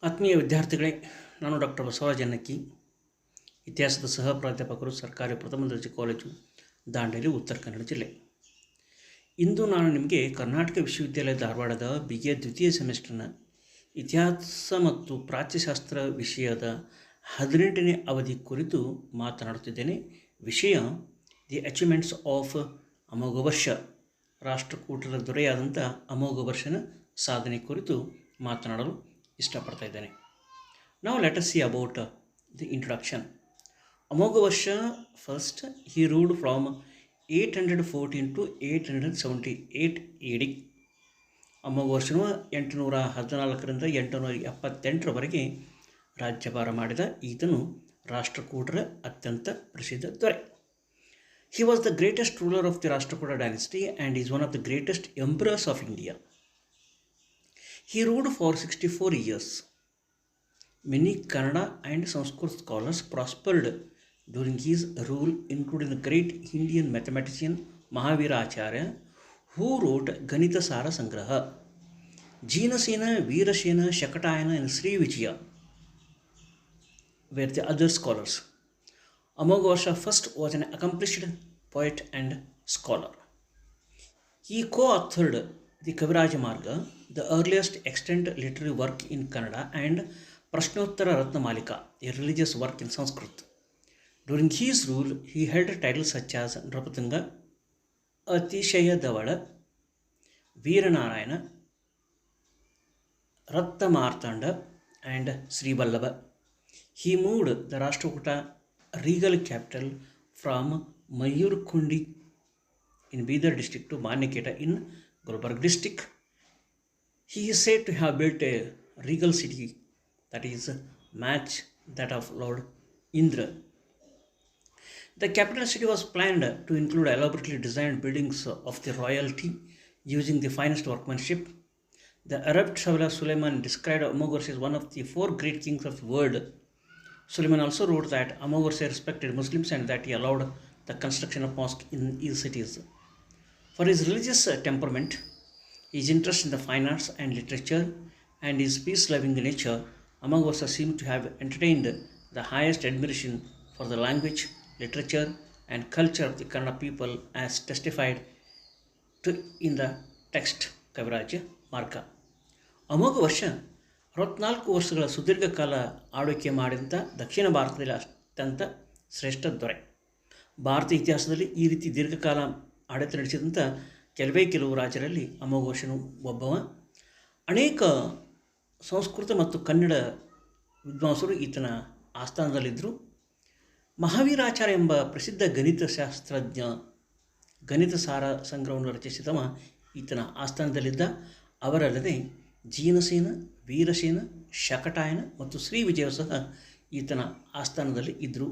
ಆತ್ಮೀಯ ವಿದ್ಯಾರ್ಥಿಗಳೇ, ನಾನು ಡಾಕ್ಟರ್ ಬಸವರಾಜ ಅನ್ನಕ್ಕಿ, ಇತಿಹಾಸದ ಸಹ ಪ್ರಾಧ್ಯಾಪಕರು, ಸರ್ಕಾರಿ ಪ್ರಥಮ ದರ್ಜೆ ಕಾಲೇಜು, ದಾಂಡೇಲಿ, ಉತ್ತರ ಕನ್ನಡ ಜಿಲ್ಲೆ. ಇಂದು ನಾನು ನಿಮಗೆ ಕರ್ನಾಟಕ ವಿಶ್ವವಿದ್ಯಾಲಯ ಧಾರವಾಡದ BA ದ್ವಿತೀಯ ಸೆಮಿಸ್ಟರ್ನ ಇತಿಹಾಸ ಮತ್ತು ಪ್ರಾಚ್ಯಶಾಸ್ತ್ರ ವಿಷಯದ 18ನೇ ಅವಧಿ ಕುರಿತು ಮಾತನಾಡುತ್ತಿದ್ದೇನೆ. ವಿಷಯ ದಿ ಅಚೀವ್ಮೆಂಟ್ಸ್ ಆಫ್ ಅಮೋಘವರ್ಷ, ರಾಷ್ಟ್ರಕೂಟರ ದೊರೆಯಾದಂಥ ಅಮೋಘವರ್ಷನ ಸಾಧನೆ ಕುರಿತು ಮಾತನಾಡಲು ಇಷ್ಟಪಡ್ತಾ ಇದ್ದೇನೆ. ನಾವು let us see about the introduction. Amoghavarsha first he ruled from 814 to 878 AD. ಅಮೋಘವರ್ಷನು 814ರಿಂದ 878ರವರೆಗೆ ರಾಜ್ಯಭಾರ ಮಾಡಿದ ಈತನು ರಾಷ್ಟ್ರಕೂಟರ ಅತ್ಯಂತ ಪ್ರಸಿದ್ಧ ದೊರೆ. He was the greatest ruler of the Rashtrakuta dynasty and is one of the greatest emperors of India. He ruled for 64 years. Many Kannada and Sanskrit scholars prospered during his rule, including the great Indian mathematician Mahavira Acharya, who wrote Ganita Sara Sangraha. Jinasena, Veerasena, Shakatayana and Sri Vijaya were the other scholars. Amoghavarsha first was an accomplished poet and scholar. He co-authored the Kaviraja Marga, the earliest extant literary work in Kannada, and Prashnottara Ratnamalika, a religious work in Sanskrit. During his rule, he held titles such as Nrapatanga, Atishaya Davada, Veeranarayana, Rattamartanda, and Sri Vallabha. He moved the Rashtrakuta regal capital from Mayurkundi in Bidar district to Maniketa in Gulbarga district. He is said to have built a regal city that is match that of Lord Indra. The capital city was planned to include elaborately designed buildings of the royalty using the finest workmanship. The Arab traveler Suleiman described Amoghavarsha as one of the 4 great kings of the world. Suleiman also wrote that Amoghavarsha respected Muslims and that he allowed the construction of mosques in his cities. For his religious temperament, his interest in the fine arts and literature, and his peace-loving nature, Amoghavarsha seemed to have entertained the highest admiration for the language, literature, and culture of the Kannada people, as testified to in the text Kaviraja Marga. Amoghavarsha 64 ವರ್ಷಗಳ ಸುದೀರ್ಘ ಕಾಲ ಆಳ್ವಿಕೆ ಮಾಡಿದಂಥ ದಕ್ಷಿಣ ಭಾರತದಲ್ಲಿ ಅತ್ಯಂತ ಶ್ರೇಷ್ಠ ದೊರೆ. ಭಾರತ ಇತಿಹಾಸದಲ್ಲಿ ಈ ರೀತಿ ದೀರ್ಘಕಾಲ ಆಡಳಿತ ನಡೆಸಿದಂಥ ಕೆಲವು ರಾಜರಲ್ಲಿ ಅಮೋಘವರ್ಷನು ಒಬ್ಬವ. ಅನೇಕ ಸಂಸ್ಕೃತ ಮತ್ತು ಕನ್ನಡ ವಿದ್ವಾಂಸರು ಈತನ ಆಸ್ಥಾನದಲ್ಲಿದ್ದರು. ಮಹಾವೀರಾಚಾರ್ಯ ಎಂಬ ಪ್ರಸಿದ್ಧ ಗಣಿತಶಾಸ್ತ್ರಜ್ಞ ಗಣಿತ ಸಾರ ಸಂಗ್ರಹವನ್ನು ರಚಿಸಿದವ ಈತನ ಆಸ್ಥಾನದಲ್ಲಿದ್ದ. ಅವರಲ್ಲದೆ ಜೀನಸೇನ, ವೀರಸೇನ, ಶಕಟಾಯನ ಮತ್ತು ಶ್ರೀ ವಿಜಯ ಸಹ ಈತನ ಆಸ್ಥಾನದಲ್ಲಿ ಇದ್ದರು.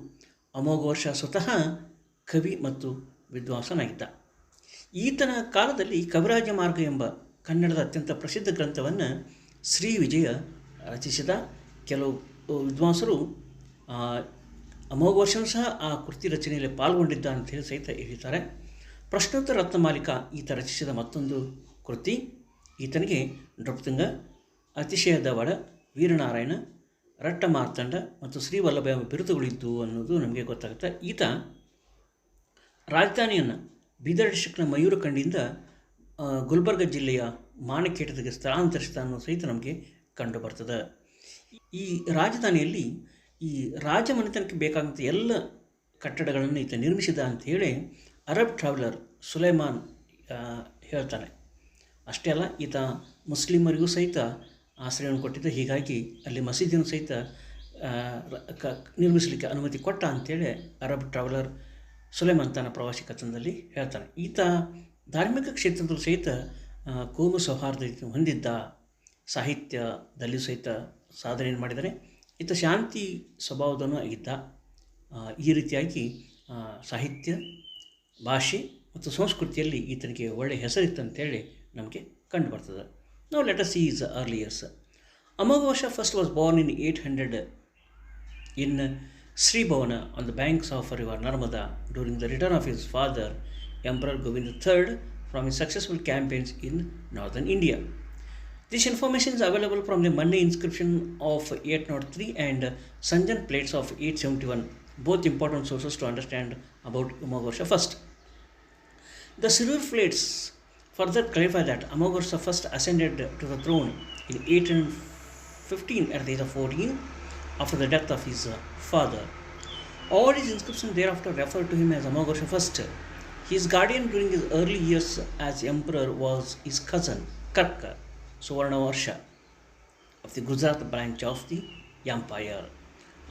ಅಮೋಘವರ್ಷ ಸ್ವತಃ ಕವಿ ಮತ್ತು ವಿದ್ವಾಂಸನಾಗಿದ್ದ. ಈತನ ಕಾಲದಲ್ಲಿ ಕವಿರಾಜ ಮಾರ್ಗ ಎಂಬ ಕನ್ನಡದ ಅತ್ಯಂತ ಪ್ರಸಿದ್ಧ ಗ್ರಂಥವನ್ನು ಶ್ರೀ ವಿಜಯ ರಚಿಸಿದ. ಕೆಲವು ವಿದ್ವಾಂಸರು ಅಮೋಘವರ್ಷನು ಸಹ ಆ ಕೃತಿ ರಚನೆಯಲ್ಲಿ ಪಾಲ್ಗೊಂಡಿದ್ದ ಅಂತೇಳಿ ಸಹಿತ ಹೇಳ್ತಾರೆ. ಪ್ರಶ್ನೋತ್ತರ ರತ್ನಮಾಲಿಕ ಈತ ರಚಿಸಿದ ಮತ್ತೊಂದು ಕೃತಿ. ಈತನಿಗೆ ನೃಪತುಂಗ, ಅತಿಶಯ ದಾವಡ, ವೀರನಾರಾಯಣ, ರಟ್ಟ ಮಾರ್ತಂಡ ಮತ್ತು ಶ್ರೀ ವಲ್ಲಭ ಎಂಬ ಬಿರುದುಗಳಿದ್ದು ಅನ್ನೋದು ನಮಗೆ ಗೊತ್ತಾಗುತ್ತೆ. ಈತ ರಾಜಧಾನಿಯನ್ನು ಬೀದರ್ ಡಿಸ್ಟ್ರಿಕ್ಟ್ನ ಮಯೂರಖಂಡಿಯಿಂದ ಗುಲ್ಬರ್ಗ ಜಿಲ್ಲೆಯ ಮಾನಕೇಟದಿಗೆ ಸ್ಥಳಾಂತರಿಸಿದ ಅನ್ನೋ ಸಹಿತ ನಮಗೆ ಕಂಡು ಬರ್ತದೆ. ಈ ರಾಜಧಾನಿಯಲ್ಲಿ ಈ ರಾಜಮನೆತನಕ್ಕೆ ಬೇಕಾದಂಥ ಎಲ್ಲ ಕಟ್ಟಡಗಳನ್ನು ಈತ ನಿರ್ಮಿಸಿದ ಅಂಥೇಳಿ ಅರಬ್ ಟ್ರಾವೆಲರ್ ಸುಲೈಮಾನ್ ಹೇಳ್ತಾನೆ. ಅಷ್ಟೇ ಅಲ್ಲ, ಈತ ಮುಸ್ಲಿಮರಿಗೂ ಸಹಿತ ಆಶ್ರಯವನ್ನು ಕೊಟ್ಟಿದ್ದ. ಹೀಗಾಗಿ ಅಲ್ಲಿ ಮಸೀದಿಯನ್ನು ಸಹಿತ ನಿರ್ಮಿಸಲಿಕ್ಕೆ ಅನುಮತಿ ಕೊಟ್ಟ ಅಂಥೇಳಿ ಅರಬ್ ಟ್ರಾವೆಲರ್ ಸುಲೈಮಾನ್ ತನ್ನ ಪ್ರವಾಸಿ ಕಥನದಲ್ಲಿ ಹೇಳ್ತಾನೆ. ಈತ ಧಾರ್ಮಿಕ ಕ್ಷೇತ್ರದಲ್ಲೂ ಸಹಿತ ಕೋಮು ಸೌಹಾರ್ದ ಹೊಂದಿದ್ದ. ಸಾಹಿತ್ಯದಲ್ಲಿಯೂ ಸಹಿತ ಸಾಧನೆಯನ್ನು ಮಾಡಿದರೆ. ಈತ ಶಾಂತಿ ಸ್ವಭಾವದವನು ಆಗಿದ್ದ. ಈ ರೀತಿಯಾಗಿ ಸಾಹಿತ್ಯ, ಭಾಷೆ ಮತ್ತು ಸಂಸ್ಕೃತಿಯಲ್ಲಿ ಈತನಿಗೆ ಒಳ್ಳೆಯ ಹೆಸರಿತ್ತು ಅಂತೇಳಿ ನಮಗೆ ಕಂಡು ಬರ್ತದೆ. ನಾವು let us see is early years. Amoghavarsha first was born in 800 in Sri Bhavana on the banks of river Narmada during the return of his father, Emperor Govind III, from his successful campaigns in northern India. This information is available from the Manni inscription of 803 and Sanjan plates of 871, both important sources to understand about Amoghosha first. The silver plates further clarify that Amoghosha first ascended to the throne in 815 at the age of 14 after the death of his father. All his inscriptions thereafter refer to him as Amoghosha I. His guardian during his early years as emperor was his cousin Karka Suvarnavarsha of the Gujarat branch of the empire.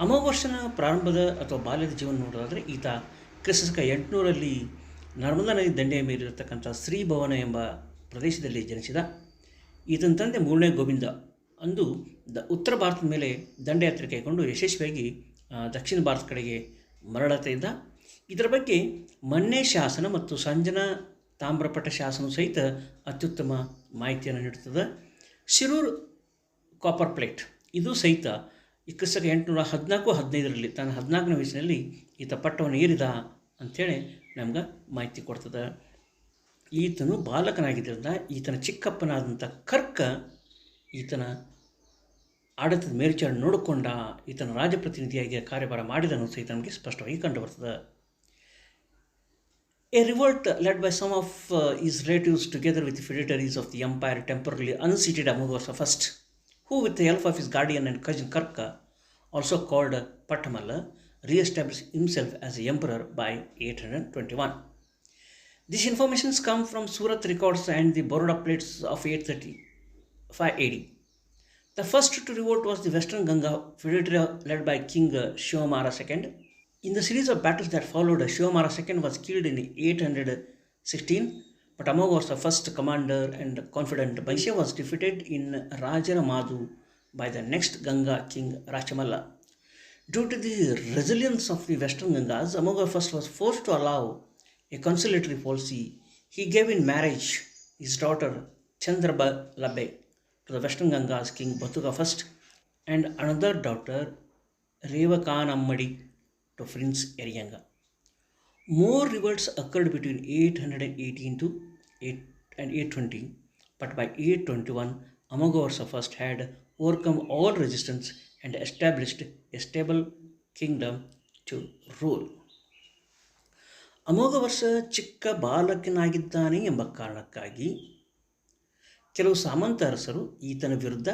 ಅಮೋಘವರ್ಷನ ಪ್ರಾರಂಭದ ಅಥವಾ ಬಾಲ್ಯದ ಜೀವನ ನೋಡೋದಾದರೆ ಈತ ಕ್ರಿಸ್ತಕ 800ರಲ್ಲಿ ನರ್ಮದಾ ನದಿ ದಂಡೆಯ ಮೇಲಿರತಕ್ಕಂಥ ಶ್ರೀಭವನ ಎಂಬ ಪ್ರದೇಶದಲ್ಲಿ ಜನಿಸಿದ. ಈತನ ತಂದೆ ಮೂರನೇ ಗೋವಿಂದ ಅಂದು ಉತ್ತರ ಭಾರತದ ಮೇಲೆ ದಂಡಯಾತ್ರೆ ಕೈಗೊಂಡು ಯಶಸ್ವಿಯಾಗಿ ದಕ್ಷಿಣ ಭಾರತ ಕಡೆಗೆ ಮರಳುತ್ತಾ ಇದ್ದ. ಇದರ ಬಗ್ಗೆ ಮನ್ನೆ ಶಾಸನ ಮತ್ತು ಸಂಜನ ತಾಮ್ರಪಟ ಶಾಸನ ಸಹಿತ ಅತ್ಯುತ್ತಮ ಮಾಹಿತಿಯನ್ನು ನೀಡುತ್ತದೆ. ಶಿರೂರ್ ಕಾಪರ್ ಪ್ಲೇಟ್ ಇದು ಸಹಿತ ಕ್ರಿಸ್ತಕ 814-15ರಲ್ಲಿ ತನ್ನ 14ನೇ ವಯಸ್ಸಿನಲ್ಲಿ ಈತ ಪಟ್ಟವನ್ನು ಏರಿದ ಅಂಥೇಳಿ ನಮ್ಗೆ ಮಾಹಿತಿ ಕೊಡ್ತದೆ. ಈತನು ಬಾಲಕನಾಗಿದ್ದರಿಂದ ಈತನ ಚಿಕ್ಕಪ್ಪನಾದಂಥ ಕರ್ಕ ಈತನ ಆಡಳಿತದ ಮೇಲ್ಚಾರಣ ನೋಡಿಕೊಂಡ, ಈತನ ರಾಜಪ್ರತಿನಿಧಿಯಾಗಿ ಕಾರ್ಯಭಾರ ಮಾಡಿದನು ಸಹಿತ ನಮಗೆ ಸ್ಪಷ್ಟವಾಗಿ ಕಂಡುಬರ್ತದೆ. A revolt led by some of his relatives together with the feudatories of the empire temporarily unseated Amoghosha I, who with the help of his guardian and cousin Karka, also called Pattamalla, re-established himself as emperor by 821. These informations come from Surat records and the Baroda plates of 835 AD. The first to revolt was the Western Ganga feudatory led by King Shivamara II. In the series of battles that followed, Shivamara II was killed in 816, but Amoghosha first commander and confidant Bansha was defeated in Rajaramadu by the next Ganga king Rachamalla. Due to the resilience of the Western Gangas, Amoghosha I was forced to allow a conciliatory policy. He gave in marriage his daughter Chandrabalabbe to the Western Gangas king Batuga I and another daughter Revakanammadi to Prince Eriyanga. More revolts occurred between 818 and 820, but by 821, Amoghosha I had overcome all resistance and established a stable kingdom to rule. Amoghavarsha ಚಿಕ್ಕ ಬಾಲಕನಾಗಿದ್ದಾನೆ ಎಂಬ ಕಾರಣಕ್ಕಾಗಿ ಕೆಲವು ಸಾಮಂತ ಅರಸರು ಈತನ ವಿರುದ್ಧ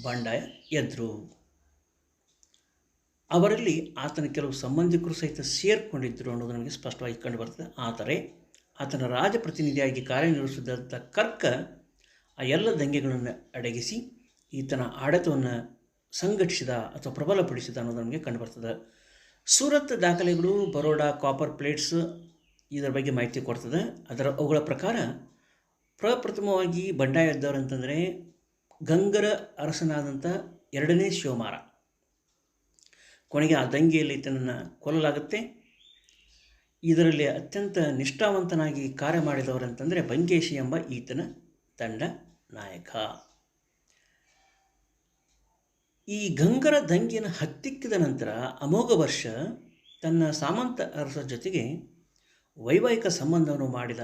ಬಂಡಾಯ ಎದ್ರು. ಅವರಲ್ಲಿ ಆತನ ಕೆಲವು ಸಂಬಂಧಿಕರು ಸಹಿತ ಸೇರಿಕೊಂಡಿದ್ದರು ಅನ್ನೋದು ನಮಗೆ ಸ್ಪಷ್ಟವಾಗಿ ಕಂಡುಬರ್ತದೆ. ಆದರೆ ಆತನ ರಾಜಪ್ರತಿನಿಧಿಯಾಗಿ ಕಾರ್ಯನಿರ್ವಹಿಸಿದಂಥ ಕರ್ಕ ಆ ಎಲ್ಲ ದಂಗೆಗಳನ್ನು ಅಡಗಿಸಿ ಈತನ ಆಡಳಿತವನ್ನು ಸಂಘಟಿಸಿದ ಅಥವಾ ಪ್ರಬಲಪಡಿಸಿದ ಅನ್ನೋದು ನಮಗೆ ಕಂಡುಬರ್ತದೆ. ಸೂರತ್ ದಾಖಲೆಗಳು, ಬರೋಡಾ ಕಾಪರ್ ಪ್ಲೇಟ್ಸ್ ಇದರ ಬಗ್ಗೆ ಮಾಹಿತಿ ಕೊಡ್ತದೆ. ಅವುಗಳ ಪ್ರಕಾರ ಪ್ರಪ್ರಥಮವಾಗಿ ಬಂಡಾಯ ಎದ್ದವರು ಅಂತಂದರೆ ಗಂಗರ ಅರಸನಾದಂಥ 2ನೇ ಶಿವಮಾರ. ಕೊನೆಗೆ ಆ ದಂಗೆಯಲ್ಲಿ ಈತನನ್ನು ಕೊಲ್ಲಲಾಗುತ್ತೆ. ಇದರಲ್ಲಿ ಅತ್ಯಂತ ನಿಷ್ಠಾವಂತನಾಗಿ ಕಾರ್ಯ ಮಾಡಿದವರಂತಂದರೆ ಬಂಕೇಶಿ ಎಂಬ ಈತನ ತಂಡ ನಾಯಕ. ಈ ಗಂಗರ ದಂಗೆಯನ್ನು ಹತ್ತಿಕ್ಕಿದ ನಂತರ ಅಮೋಘವರ್ಷ ತನ್ನ ಸಾಮಂತ ಅರಸರ ಜೊತೆಗೆ ವೈವಾಹಿಕ ಸಂಬಂಧವನ್ನು ಮಾಡಿದ.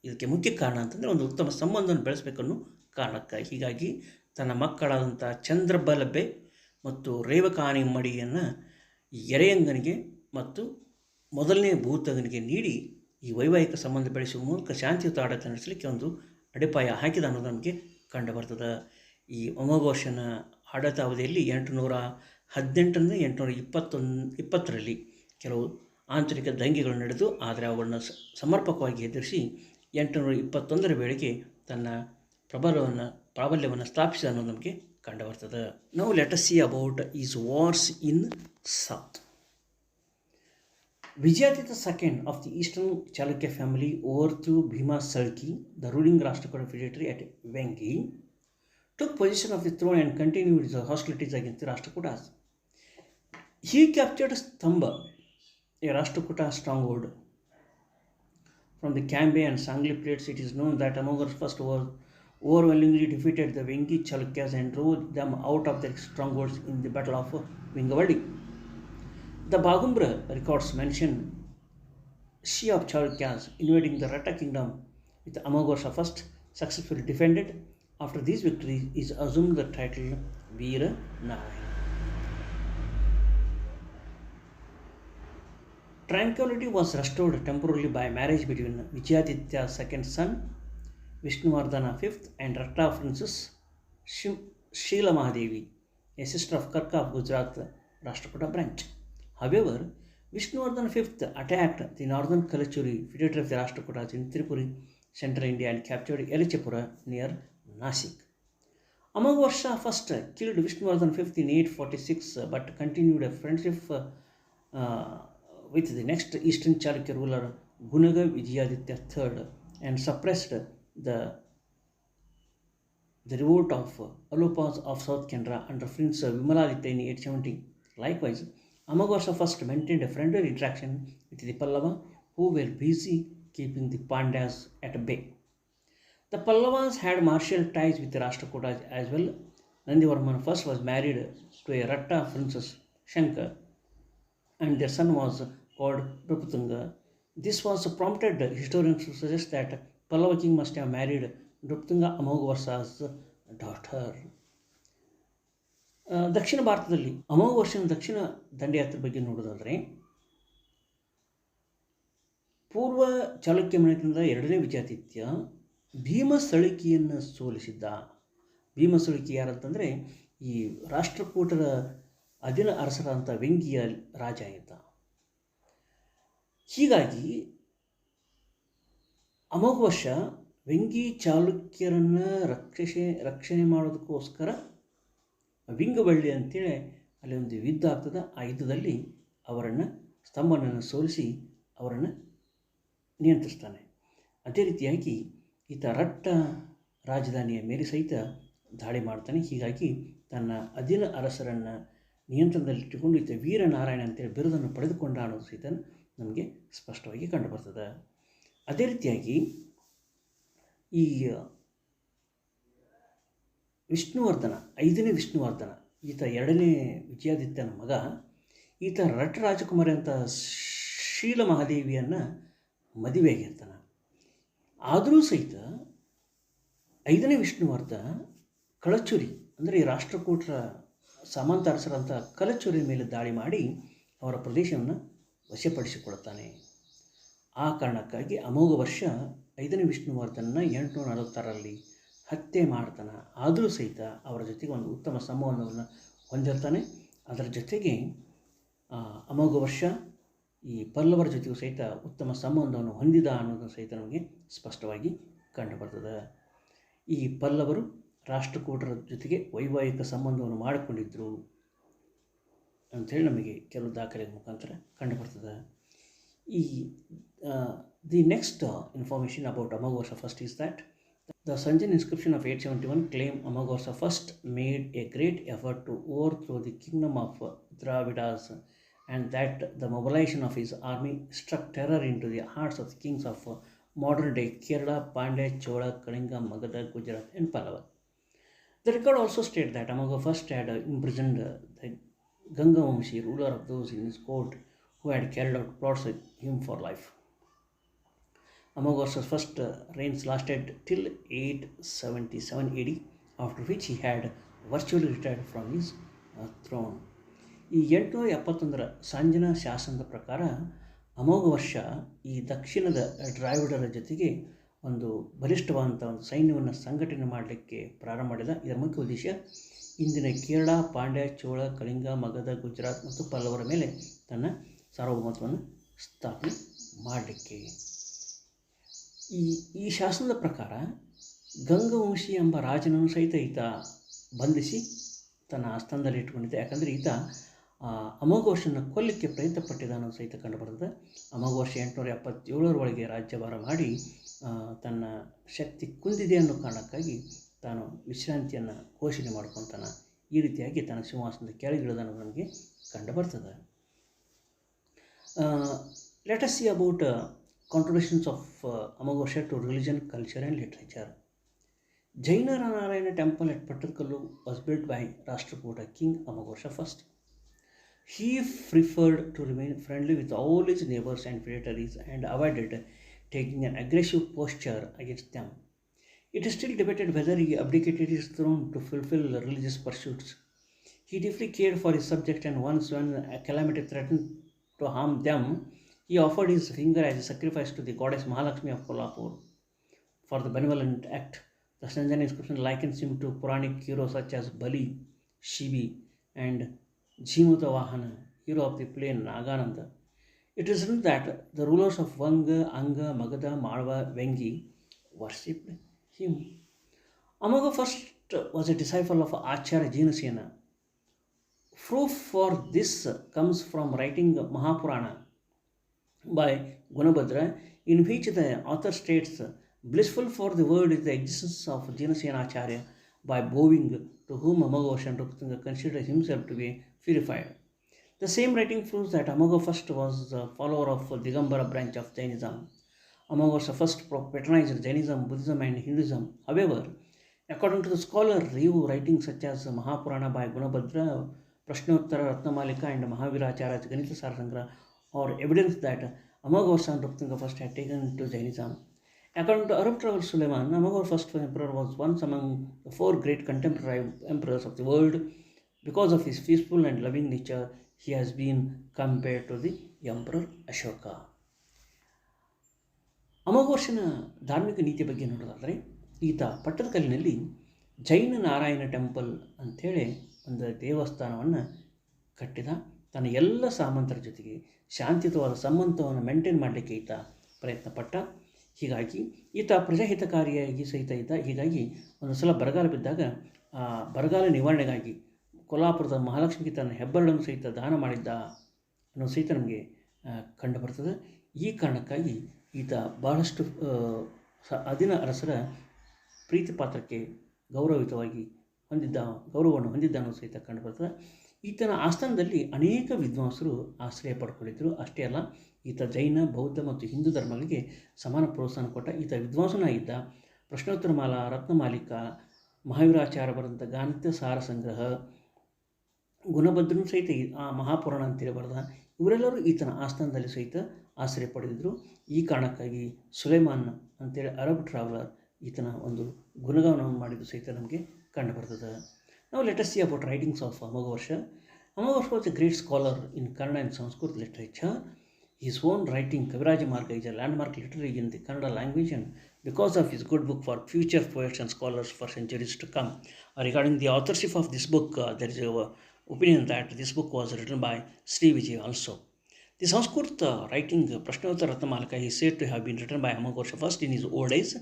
ಇದಕ್ಕೆ ಮುಖ್ಯ ಕಾರಣ ಅಂತಂದರೆ ಒಂದು ಉತ್ತಮ ಸಂಬಂಧವನ್ನು ಬೆಳೆಸಬೇಕನ್ನೋ ಕಾರಣಕ್ಕಾಗಿ. ಹೀಗಾಗಿ ತನ್ನ ಮಕ್ಕಳಾದಂಥ ಚಂದ್ರಬಲಬೆ ಮತ್ತು ರೇವಕಾನಿಮ್ಮಡಿಯನ್ನು ಎರೆಯಂಗನಿಗೆ ಮತ್ತು ಮೊದಲನೇ ಭೂತಗನಿಗೆ ನೀಡಿ ಈ ವೈವಾಹಿಕ ಸಂಬಂಧ ಬೆಳೆಸುವ ಮೂಲಕ ಶಾಂತಿಯುತ ಆಡಳಿತ ನಡೆಸಲಿಕ್ಕೆ ಒಂದು ಅಡಿಪಾಯ ಹಾಕಿದ ಅನ್ನೋದು ನಮಗೆ ಕಂಡುಬರ್ತದೆ. ಈ ಅಮೋಘವರ್ಷನ ಆಡಳಿತಾವಧಿಯಲ್ಲಿ 818ರಿಂದ 820ರಲ್ಲಿ ಕೆಲವು ಆಂತರಿಕ ದಂಗೆಗಳು ನಡೆದು, ಆದರೆ ಅವುಗಳನ್ನು ಸಮರ್ಪಕವಾಗಿ ಎದುರಿಸಿ 821ರ ವೇಳೆಗೆ ತನ್ನ ಪ್ರಾಬಲ್ಯವನ್ನು ಸ್ಥಾಪಿಸಿದ ಅನ್ನೋದು ನಮಗೆ ಕಂಡುಬರ್ತದೆ. Now let us see about is wars in south. Vijayaditya II of the Eastern Chalukya family overthrew Bhima Salki, the ruling Rashtrakuta feudatory at Vengi, took possession of the throne and continued his hostilities against the Rashtrakutas. He captured Stamba, a Rashtrakuta stronghold. From the Cambay and Sangli plates, it is known that Amoghar first overwhelmingly defeated the Vengi Chalukyas and drove them out of their strongholds in the Battle of Vingavadi. The Bagumbra records mention Shia of Chalukyas invading the Ratta kingdom with Amoghar I successfully defended After these victories, he assumed the title Veera Narayana. Tranquility was restored temporarily by marriage between Vijayaditya's second son, Vishnuvardhana V, and Ratta Princess Sheela Mahadevi, a sister of Karka of Gujarat Rashtrakuta branch. However, Vishnuvardhana V attacked the northern Kalachuri, feudatory of the Rashtrakutas in Tripuri, central India, and captured Elichapura near Nasik. Amagvarsha first killed Vishnuvardhana V in 846 but continued a friendship with the next eastern Chalukya ruler Gunaga Vijayaditya III and suppressed the revolt of Alopas of South Canara under Prince Vimaladitya in 870. Likewise, Amagvarsha first maintained a friendly interaction with the Pallava, who were busy keeping the Pandyas at bay. The Pallavas had martial ties with the Rashtrakutas as well. Nandivarman first was married to a Ratta princess Shankar, and their son was called Drupatunga. This was prompted historians to suggest that Pallava king must have married Drupatunga Amogvarsha's daughter. ದಕ್ಷಿಣ ಭಾರತದಲ್ಲಿ ಅಮೋಘವರ್ಷನ ದಕ್ಷಿಣ ದಂಡಯಾತ್ರೆ ಬಗ್ಗೆ ನೋಡೋದಾದರೆ, ಪೂರ್ವ ಚಾಲುಕ್ಯ ಮನೆತನದ ಎರಡನೇ ವಿಜಯಾದಿತ್ಯ ಭೀಮಸಳಿಕಿಯನ್ನು ಸೋಲಿಸಿದ್ದ. ಭೀಮಸಳಿಕಿ ಯಾರಂತಂದರೆ ಈ ರಾಷ್ಟ್ರಕೂಟರ ಅಧೀನ ಅರಸರಾದಂಥ ವೆಂಗಿಯ ರಾಜ ಆಯಿತ. ಹೀಗಾಗಿ ಅಮೋಘವರ್ಷ ವೆಂಗಿ ಚಾಲುಕ್ಯರನ್ನು ರಕ್ಷಣೆ ಮಾಡೋದಕ್ಕೋಸ್ಕರ ವಿಂಗಬಳ್ಳಿ ಅಂತೇಳಿ ಅಲ್ಲಿ ಒಂದು ಯುದ್ಧ ಆಗ್ತದೆ. ಆ ಯುದ್ಧದಲ್ಲಿ ಅವರನ್ನು ಸ್ತಂಭನನ್ನು ಸೋಲಿಸಿ ಅವರನ್ನು ನಿಯಂತ್ರಿಸ್ತಾನೆ. ಅದೇ ರೀತಿಯಾಗಿ ಈತ ರಟ್ಟ ರಾಜಧಾನಿಯ ಮೇಲೆ ಸಹಿತ ದಾಳಿ ಮಾಡ್ತಾನೆ. ಹೀಗಾಗಿ ತನ್ನ ಅಧೀನ ಅರಸರನ್ನು ನಿಯಂತ್ರಣದಲ್ಲಿಟ್ಟುಕೊಂಡು ಈತ ವೀರನಾರಾಯಣ ಅಂತೇಳಿ ಬಿರುದನ್ನು ಪಡೆದುಕೊಂಡ ಅನ್ನೋದು ಸಹಿತ ನಮಗೆ ಸ್ಪಷ್ಟವಾಗಿ ಕಂಡುಬರ್ತದೆ. ಅದೇ ರೀತಿಯಾಗಿ ಈ ವಿಷ್ಣುವರ್ಧನ, ಐದನೇ ವಿಷ್ಣುವರ್ಧನ, ಈತ ಎರಡನೇ ವಿಜಯಾದಿತ್ಯನ ಮಗ. ಈತ ರಟ್ಟ ರಾಜಕುಮಾರಿ ಅಂತ ಶೀಲ ಮಹಾದೇವಿಯನ್ನು ಮದುವೆಯಾಗಿರ್ತಾನೆ. ಆದರೂ ಸಹಿತ ಐದನೇ ವಿಷ್ಣುವರ್ಧನ ಕಳಚುರಿ ಅಂದರೆ ಈ ರಾಷ್ಟ್ರಕೂಟರ ಸಾಮಂತ ಅರಸರಂಥ ಕಲಚುರಿ ಮೇಲೆ ದಾಳಿ ಮಾಡಿ ಅವರ ಪ್ರದೇಶವನ್ನು ವಶಪಡಿಸಿಕೊಳ್ಳುತ್ತಾನೆ. ಆ ಕಾರಣಕ್ಕಾಗಿ ಅಮೋಘವರ್ಷ ಐದನೇ ವಿಷ್ಣುವರ್ಧನನ 846ರಲ್ಲಿ ಹತ್ಯೆ ಮಾಡ್ತಾನೆ. ಆದರೂ ಸಹಿತ ಅವರ ಜೊತೆಗೆ ಒಂದು ಉತ್ತಮ ಸಂಬಂಧವನ್ನು ಹೊಂದಿರ್ತಾನೆ. ಅದರ ಜೊತೆಗೆ ಅಮೋಘವರ್ಷ ಈ ಪಲ್ಲವರ ಜೊತೆಗೂ ಸಹಿತ ಉತ್ತಮ ಸಂಬಂಧವನ್ನು ಹೊಂದಿದ ಅನ್ನೋದು ಸಹಿತ ನಮಗೆ ಸ್ಪಷ್ಟವಾಗಿ ಕಂಡುಬರ್ತದೆ. ಈ ಪಲ್ಲವರು ರಾಷ್ಟ್ರಕೂಟರ ಜೊತೆಗೆ ವೈವಾಹಿಕ ಸಂಬಂಧವನ್ನು ಮಾಡಿಕೊಂಡಿದ್ದರು ಅಂಥೇಳಿ ನಮಗೆ ಕೆಲವು ದಾಖಲೆಗಳ ಮುಖಾಂತರ ಕಂಡುಬರ್ತದೆ. ಈ the next information about Amoghavarsha first is that the Sanjan inscription of 871 claim Amagvarsa first made a great effort to overthrow the kingdom of Dravidas, and that the mobilization of his army struck terror into the hearts of the kings of modern day Kerala, Pandya, Chola, Kalinga, Magadha, Gujarat and Pallava. The record also states that Amagvarsa first had imprisoned the Ganga Vamshi, ruler of those in his court who had carried out plots with him for life. Amagvarsa's first reigns lasted till 877 AD, after which he had virtually retired from his throne. ಈ 871 ಸಾಂಜನ ಶಾಸನದ ಪ್ರಕಾರ ಅಮೋಘವರ್ಷ ಈ ದಕ್ಷಿಣದ ದ್ರಾವಿಡರ ಜೊತೆಗೆ ಒಂದು ಬಲಿಷ್ಠವಾದಂಥ ಒಂದು ಸೈನ್ಯವನ್ನು ಸಂಘಟನೆ ಮಾಡಲಿಕ್ಕೆ ಪ್ರಾರಂಭ ಮಾಡಿದ. ಇದರ ಮುಖ್ಯ ಉದ್ದೇಶ ಇಂದಿನ ಕೇರಳ, ಪಾಂಡ್ಯ, ಚೋಳ, ಕಳಿಂಗ, ಮಗಧ, ಗುಜರಾತ್ ಮತ್ತು ಪಲ್ಲವರ ಮೇಲೆ ತನ್ನ ಸಾರ್ವಭೌಮತ್ವವನ್ನು ಸ್ಥಾಪನೆ ಮಾಡಲಿಕ್ಕೆ. ಈ ಶಾಸನದ ಪ್ರಕಾರ ಗಂಗವಂಶಿ ಎಂಬ ರಾಜನನ್ನು ಸಹಿತ ಈತ ಬಂಧಿಸಿ ತನ್ನ ಆಸ್ಥಾನದಲ್ಲಿ ಇಟ್ಕೊಂಡಿದ್ದ. ಯಾಕಂದರೆ ಈತ ಅಮೋಘವರ್ಷನ ಕೊಲ್ಲಕ್ಕೆ ಪ್ರಯತ್ನ ಪಟ್ಟಿದ ಅನ್ನೋದು ಸಹಿತ ಕಂಡುಬರ್ತದೆ. ಅಮೋಘವರ್ಷ 877 ರಾಜ್ಯಭಾರ ಮಾಡಿ ತನ್ನ ಶಕ್ತಿ ಕುಂದಿದೆ ಅನ್ನೋ ಕಾರಣಕ್ಕಾಗಿ ತಾನು ವಿಶ್ರಾಂತಿಯನ್ನು ಘೋಷಣೆ ಮಾಡ್ಕೊತಾನೆ. ಈ ರೀತಿಯಾಗಿ ತನ್ನ ಸಿಂಹಾಸನದ ಕೆಳಗಿಳಿದ ಅನ್ನೋದು ನಮಗೆ ಕಂಡುಬರ್ತದೆ. Let us see about contributions of Amagvarsha to religion, culture and literature. Jaina Narayana temple at Pattalkallu was built by Rashtrakuta king Amagvarsha first. He preferred to remain friendly with all his neighbors and feudatories and avoided taking an aggressive posture against them. It is still debated whether he abdicated his throne to fulfill religious pursuits. He deeply cared for his subjects, and once, when a calamity threatened to harm them, he offered his finger as a sacrifice to the goddess Mahalakshmi of Kolhapur. For the benevolent act, the Sanjana inscription likens him to Puranic heroes such as Bali, Shivi, and Jimutavahana, hero of the plain Nagananda. It is written that the rulers of Vanga, Anga, Magadha, Malwa, Vengi worshipped him. Amoga first was a disciple of Acharya Jinasena. Proof for this comes from writing Mahapurana by Gunabhadra, in which the author states, blissful for the world is the existence of Jinasena Acharya, by bowing to whom Amagosha Nruptunga considered himself to be purified. The same writing proves that Amoga first was a follower of Digambara branch of Jainism. Amagosha first patronized Jainism, Buddhism, and Hinduism. However, according to the scholar review writings such as Mahapurana by Gunabhadra, Prashnottara, Ratnamalika, and Mahaviracharya's Ganita Sarasangra are evidence that Amagosha Nruptunga first had taken to Jainism. According to Arab traveler Suleiman, Amagor first emperor was once among the four great contemporary emperors of the world. Because of his peaceful and loving nature, he has been compared to the Emperor Ashoka. ಅಮೋಘೋಷನ ಧಾರ್ಮಿಕ ನೀತಿ ಬಗ್ಗೆ ನೋಡೋದಾದರೆ, ಈತ ಪಟ್ಟದಕಲ್ಲಿನಲ್ಲಿ ಜೈನ Narayana temple ಅಂಥೇಳಿ ಒಂದು ದೇವಸ್ಥಾನವನ್ನು ಕಟ್ಟಿದ. ತನ್ನ ಎಲ್ಲ ಸಾಮಂತರ ಜೊತೆಗೆ ಶಾಂತಿಯುತವಾದ ಸಂಬಂಧವನ್ನು ಮೇಂಟೈನ್ ಮಾಡಲಿಕ್ಕೆ ಈತ ಪ್ರಯತ್ನಪಟ್ಟ. ಹೀಗಾಗಿ ಈತ ಪ್ರಜಾಹಿತಕಾರಿಯಾಗಿ ಸಹಿತ ಇದ್ದ. ಹೀಗಾಗಿ ಒಂದು ಸಲ ಬರಗಾಲ ಬಿದ್ದಾಗ ಬರಗಾಲ ನಿವಾರಣೆಗಾಗಿ ಕೊಲ್ಹಾಪುರದ ಮಹಾಲಕ್ಷ್ಮಿಗೆ ತನ್ನ ಹೆಬ್ಬರಳನ್ನು ಸಹಿತ ದಾನ ಮಾಡಿದ್ದ ಅನ್ನೋದು ಸಹಿತ ನಮಗೆ ಕಂಡುಬರ್ತದೆ. ಈ ಕಾರಣಕ್ಕಾಗಿ ಈತ ಬಹಳಷ್ಟು ಅದಿನ ಅರಸರ ಪ್ರೀತಿ ಪಾತ್ರಕ್ಕೆ ಗೌರವವನ್ನು ಹೊಂದಿದ್ದ ಅನ್ನೋದು ಸಹಿತ ಕಂಡುಬರ್ತದೆ. ಈತನ ಆಸ್ಥಾನದಲ್ಲಿ ಅನೇಕ ವಿದ್ವಾಂಸರು ಆಶ್ರಯ ಪಡ್ಕೊಂಡಿದ್ದರು. ಅಷ್ಟೇ ಅಲ್ಲ, ಈತ ಜೈನ, ಬೌದ್ಧ ಮತ್ತು ಹಿಂದೂ ಧರ್ಮಗಳಿಗೆ ಸಮಾನ ಪ್ರೋತ್ಸಾಹ ಕೊಟ್ಟ. ಈತ ವಿದ್ವಾಂಸನಾಗಿದ್ದ. ಪ್ರಶ್ನೋತ್ತರಮಾಲ, ರತ್ನಮಾಲಿಕ, ಮಹಾವೀರಾಚಾರ್ಯ ಬರೆದಂಥ ಗಾಣಿತ ಸಾರ ಸಂಗ್ರಹ, ಗುಣಭದ್ರನು ಸಹಿತ ಆ ಮಹಾಪುರಾಣ ಅಂತೇಳಿ ಬರೆದ. ಇವರೆಲ್ಲರೂ ಈತನ ಆಸ್ಥಾನದಲ್ಲಿ ಸಹಿತ ಆಶ್ರಯ ಪಡೆದಿದ್ದರು. ಈ ಕಾರಣಕ್ಕಾಗಿ ಸುಲೈಮಾನ್ ಅಂತೇಳಿ ಅರಬ್ ಟ್ರಾವೆಲರ್ ಈತನ ಒಂದು ಗುಣಗಾನವನ್ನು ಮಾಡಿದ್ದು ಸಹಿತ ನಮಗೆ ಕಂಡುಬರ್ತದೆ. Now let us see about writings of Amaghorsha. Amaghorsha was a great scholar in Kannada and Sanskrit literature. His own writing, Kaviraja Marga, is a landmark literary in the Kannada language, and because of his good book for future poets and scholars for centuries to come. Regarding the authorship of this book, there is an opinion that this book was written by Sri Vijaya also. The Sanskrit writing Prashnottara Ratnamalika is said to have been written by Amaghorsha first in his old age,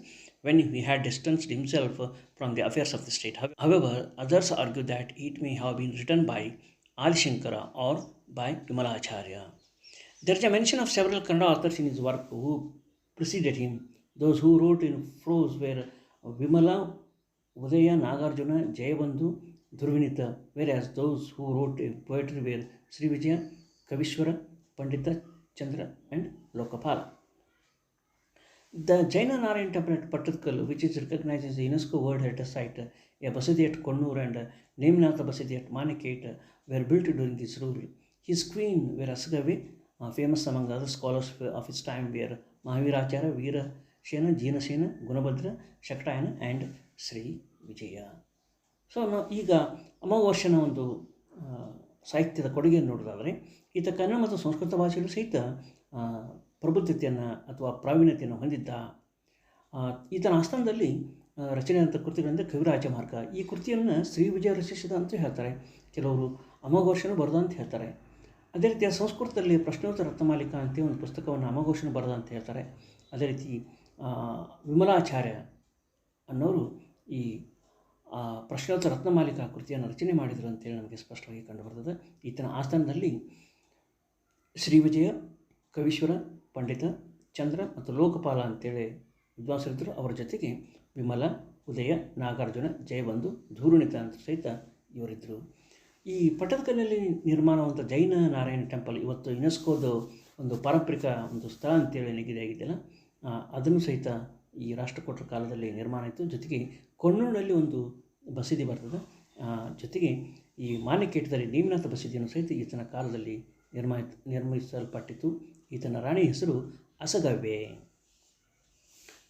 when he had distanced himself from the affairs of the state. However, others argue that it may have been written by Adi Shankara or by Vimalacharya. There is a mention of several Kannada authors in his work who preceded him. Those who wrote in prose were Vimala, Udaya, Nagarjuna, Jayabandhu, Dhruvinita, whereas those who wrote in poetry were Sri Vijaya, Kavishwara, Pandita, Chandra, and Lokapala. The Jaina Narayan temple at Pattatkal, which is recognized as a UNESCO World Heritage Site, a Basadi at Konnur and Neminatha Basadi at Manikhet were built during this rule. His queen, Virasagave, famous among the other scholars of his time, were Mahaviracharya, Veerashena, Jinasena, Gunabhadra, Shaktayana, and Sri Vijaya. So ಈಗ ಅಮೋಘೋರ್ಷನ ಒಂದು ಸಾಹಿತ್ಯದ ಕೊಡುಗೆಯನ್ನು ನೋಡೋದಾದರೆ, ಈತ ಕನ್ನಡ ಮತ್ತು ಸಂಸ್ಕೃತ ಭಾಷೆಯಲ್ಲೂ ಸಹಿತ ಪ್ರಬುದ್ಧತೆಯನ್ನು ಅಥವಾ ಪ್ರಾವೀಣ್ಯತೆಯನ್ನು ಹೊಂದಿದ್ದ. ಈತನ ಆಸ್ಥಾನದಲ್ಲಿ ರಚನೆಯಾದಂಥ ಕೃತಿಗಳಿಂದ ಕವಿರಾಜ ಮಾರ್ಗ, ಈ ಕೃತಿಯನ್ನು ಶ್ರೀ ವಿಜಯ ರಚಿಸಿದ ಅಂತ ಹೇಳ್ತಾರೆ. ಕೆಲವರು ಅಮೋಘೋರ್ಷನು ಬರೆದ ಅಂತ ಹೇಳ್ತಾರೆ. ಅದೇ ರೀತಿ ಸಂಸ್ಕೃತದಲ್ಲಿ ಪ್ರಶ್ನೋತ್ತರ ರತ್ನಮಾಲಿಕ ಅಂತ ಒಂದು ಪುಸ್ತಕವನ್ನು ಅಮೋಘೋರ್ಷನು ಬರೆದ ಅಂತ ಹೇಳ್ತಾರೆ. ಅದೇ ರೀತಿ ವಿಮಲಾಚಾರ್ಯ ಅನ್ನೋರು ಈ ಪ್ರಶ್ನೋತ್ತರ ರತ್ನಮಾಲಿಕಾ ಕೃತಿಯನ್ನು ರಚನೆ ಮಾಡಿದರು ಅಂತೇಳಿ ನಮಗೆ ಸ್ಪಷ್ಟವಾಗಿ ಕಂಡುಬರ್ತದೆ. ಈತನ ಆಸ್ಥಾನದಲ್ಲಿ ಶ್ರೀ ವಿಜಯ, ಕವೀಶ್ವರ, ಪಂಡಿತ, ಚಂದ್ರ ಮತ್ತು ಲೋಕಪಾಲ ಅಂತೇಳಿ ವಿದ್ವಾಂಸರಿದ್ದರು. ಅವರ ಜೊತೆಗೆ ವಿಮಲ, ಉದಯ, ನಾಗಾರ್ಜುನ, ಜಯಬಂಧು, ಧೂರುಣಿತ ಅಂತ ಸಹಿತ ಇವರಿದ್ದರು. ಈ ಪಟ್ಟದಕಲ್ಲಿನಲ್ಲಿ ನಿರ್ಮಾಣವಂಥ ಜೈನ ನಾರಾಯಣ ಟೆಂಪಲ್ ಇವತ್ತು ಯುನೆಸ್ಕೋದ ಒಂದು ಪಾರಂಪರಿಕ ಒಂದು ಸ್ಥಳ ಅಂತೇಳಿ ನಿಗದಿಯಾಗಿದ್ದೆಲ್ಲ, ಅದನ್ನು ಸಹಿತ ಈ ರಾಷ್ಟ್ರಕೂಟರ ಕಾಲದಲ್ಲಿ ನಿರ್ಮಾಣ ಆಯಿತು. ಜೊತೆಗೆ ಕೊಣ್ಣೂರಿನಲ್ಲಿ ಒಂದು ಬಸದಿ ಬರ್ತದೆ. ಜೊತೆಗೆ ಈ ಮಾನ್ಯಕೇಟದಲ್ಲಿ ನೇಮಿನಾಥ ಬಸದಿಯನ್ನು ಸಹಿತ ಈತನ ಕಾಲದಲ್ಲಿ ನಿರ್ಮಿಸಲ್ಪಟ್ಟಿತು. ಈತನ ರಾಣಿ ಹೆಸರು ಅಸಗವ್ಯೆ.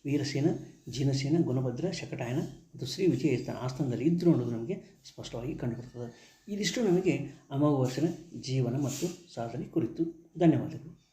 ವೀರಸೇನ, ಜಿನಸೇನ, ಗುಣಭದ್ರ, ಶಕಟಾಯನ ಮತ್ತು ಶ್ರೀ ವಿಜಯ ಆಸ್ಥಾನದಲ್ಲಿ ಇದ್ದರು ಅನ್ನೋದು ನಮಗೆ ಸ್ಪಷ್ಟವಾಗಿ ಕಂಡುಬರ್ತದೆ. ಇದಿಷ್ಟು ನಮಗೆ ಅಮೋಘವರ್ಷನ ಜೀವನ ಮತ್ತು ಸಾಧನೆ ಕುರಿತು. ಧನ್ಯವಾದಗಳು.